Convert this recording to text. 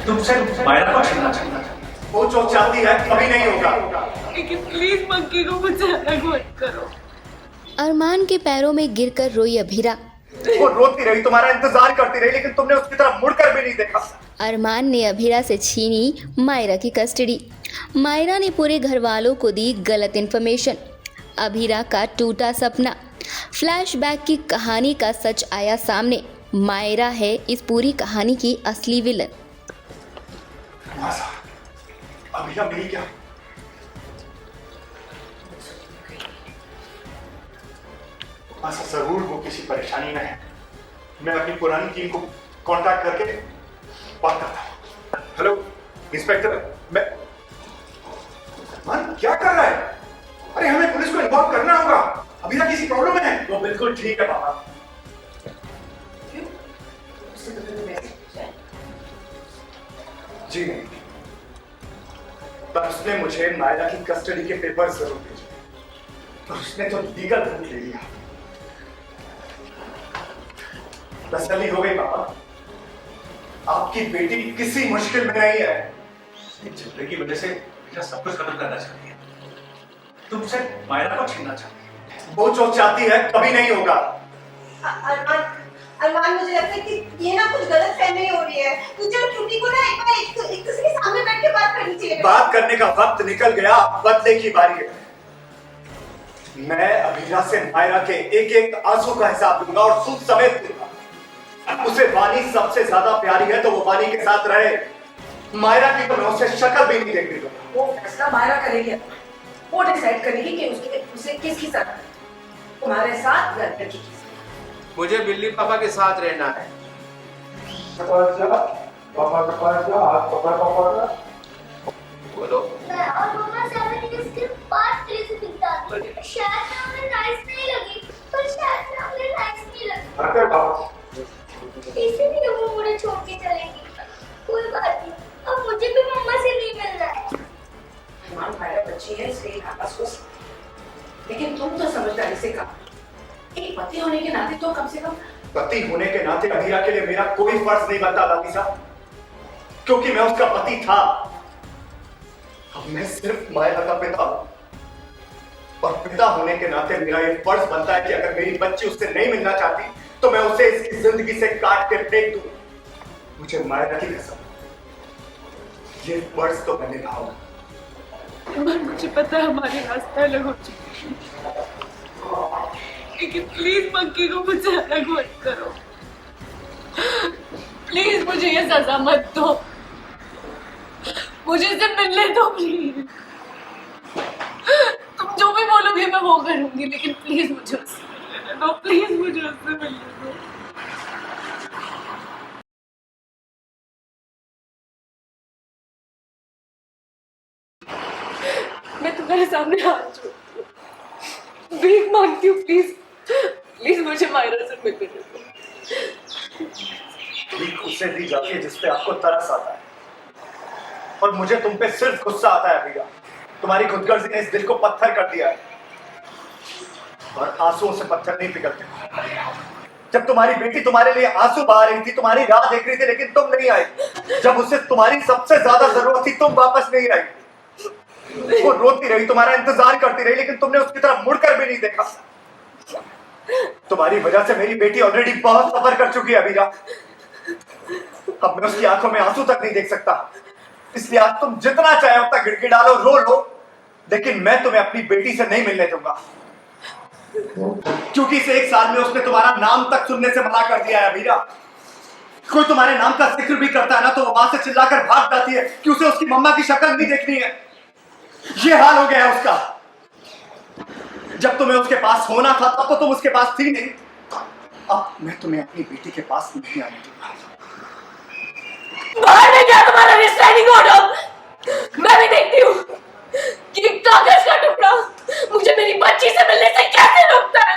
तुमसे मायरा को छीनना चाहता था। वो जो चाहती है कभी नहीं होगा। लेकिन प्लीज मंकी को मुझसे अलग मत करो। अरमान के पैरों में गिरकर रोई अभीरा। वो रोती रही, तुम्हारा इंतजार करती रही, लेकिन तुमने उसकी तरफ मुड़कर भी नहीं देखा। अरमान ने अभीरा से छीनी मायरा की कस्टडी। मायरा ने पूरे घर वालों को दी गलत इन्फॉर्मेशन। अभीरा का टूटा सपना। फ्लैशबैक की कहानी का सच आया सामने। मायरा है इस पूरी कहानी की असली विलन। अभीरा मेरी क्या? जरूर वो किसी परेशानी में है। मैं अपनी पुरानी टीम को कांटेक्ट करके बात करता हूँ। हेलो इंस्पेक्टर, मैं मन क्या कर रहा है? अरे हमें पुलिस को इन्फॉर्म करना होगा। अभीरा किसी प्रॉब्लम में है। वो बिल्कुल ठीक है पापा। जी नहीं, पर उसने मुझे मायरा की कस्टडी के पेपर जरूर भेजे और उसने तो लीगल रूट ले लिया। तसल्ली हो गई पापा, आपकी बेटी किसी मुश्किल में नहीं है। एक झगड़े की वजह से बेटा सब कुछ खत्म करना चाहती है। तुमसे मायरा को छीनना चाहती है। वो जो चाहती है कभी नहीं होगा। अरमान, मुझे लगता है कि ये ना कुछ गलत फहमी हो रही है। तुझे और क्यूटी को ना एक बार एक दूसरे के सामने बैठ के बात करनी चाहिए। बात करने का वक्त निकल गया, बदले की बारी है। मैं अभीरा से मायरा के एक एक आंसू का हिसाब दूंगा और सूद समेत दूंगा। उसे वानी सबसे ज्यादा प्यारी है तो वो वानी के साथ रहे। मायरा की तो मैं उसे शक्ल भी नहीं देखने दूंगा। वो फैसला मायरा करेगी। वो डिसाइड करेगी कि उसे किसकी साथ, तुम्हारे साथ या लड़की के साथ। मुझे बिल्ली पापा के साथ रहना है। पापा के पास जा, हाथ पकड़ पापा। बोलो। मैं और मम्मा 7 डेज के बाद तेरे से दिखता था। शायद मैं उन्हें नाइस नहीं लगी, पर शायद मैं उन्हें नाइस नहीं लगी। अरे बाबा, इसीलिए वो मुझे छोड़ के चलेगी। कोई बात नहीं, अब मुझे भी मम्मा से नहीं मिलना है। अरमान मायरा बच्ची है, इसलिए आपस को, लेकिन तुम तो समझदारी से काम। एक पति होने के नाते तो कम से कम पति होने के नाते अभीरा के लिए मेरा कोई फर्ज नहीं बनता दादी साहब, क्योंकि मैं उसका पति था। अब मैं सिर्फ मायरा का पिता हूं और पिता होने के नाते मेरा ये फर्ज बनता है कि अगर मेरी बच्ची उससे नहीं मिलना चाहती तो मैं उसे इसकी जिंदगी से काट के फेंक दूं। मुझे मायरा की कसम, ये फर्ज तो मैं निभाऊंगा। मुझे पता है हमारे रास्ते अलग हो चुके हैं, लेकिन प्लीज मंकी को मुझसे अलग मत करो। प्लीज मुझे ये सजा मत दो, मुझे इससे मिलने दो प्लीज। तुम जो भी बोलोगे मैं वो करूंगी, लेकिन प्लीज मुझे उससे मिलने दो। प्लीज मुझे उससे मिलने दो। मैं तुम्हारे सामने हाथ जोड़ती हूँ, भीख मांगती हूँ, प्लीज प्लीज मुझे मायरा से मिलने दो। भीख उसे दी जाती है जिस पे आपको तरस आता है, और मुझे तुम पे सिर्फ गुस्सा आता है अभीरा। तुम्हारी खुदगर्जी ने इस दिल को पत्थर कर दिया है, और आंसुओं से पत्थर नहीं पिघलते। जब तुम्हारी बेटी तुम्हारे लिए आंसू बहा रही थी, तुम्हारी राह देख रही थी, लेकिन तुम नहीं आई। जब उसे तुम्हारी सबसे ज्यादा जरूरत थी, तुम वापस नहीं आई। वो रोती रही, तुम्हारा इंतजार करती रही, लेकिन तुमने उसकी तरफ मुड़कर भी नहीं देखा। तुम्हारी वजह से मेरी बेटी ऑलरेडी बहुत सफर कर चुकी है अभीरा। अब मैं उसकी आंखों में आंसू तक नहीं देख सकता, इसलिए आज तुम जितना चाहे उतना गिड़गिड़ालो, रो लो, लेकिन मैं तुम्हें अपनी बेटी से नहीं मिलने दूंगा, क्योंकि इस 1 साल में उसने तुम्हारा नाम तक सुनने से मना कर दिया है अभीरा। कोई तुम्हारे नाम का जिक्र भी करता है ना तो वो वहां से चिल्लाकर भाग जाती है कि उसे उसकी मम्मा की शक्ल नहीं देखनी है। ये हाल हो गया है उसका। जब तुम्हें उसके पास होना था तब तो तुम उसके पास थी नहीं। अब मैं तुम्हें अपनी बेटी के पास नहीं आने दूंगा। बाहर में क्या तुम्हारा रिस्ट्रेनिंग ऑर्डर? मैं भी देखती हूँ कि कागज का टुकड़ा मुझे मेरी बच्ची से मिलने से कैसे रोकता है।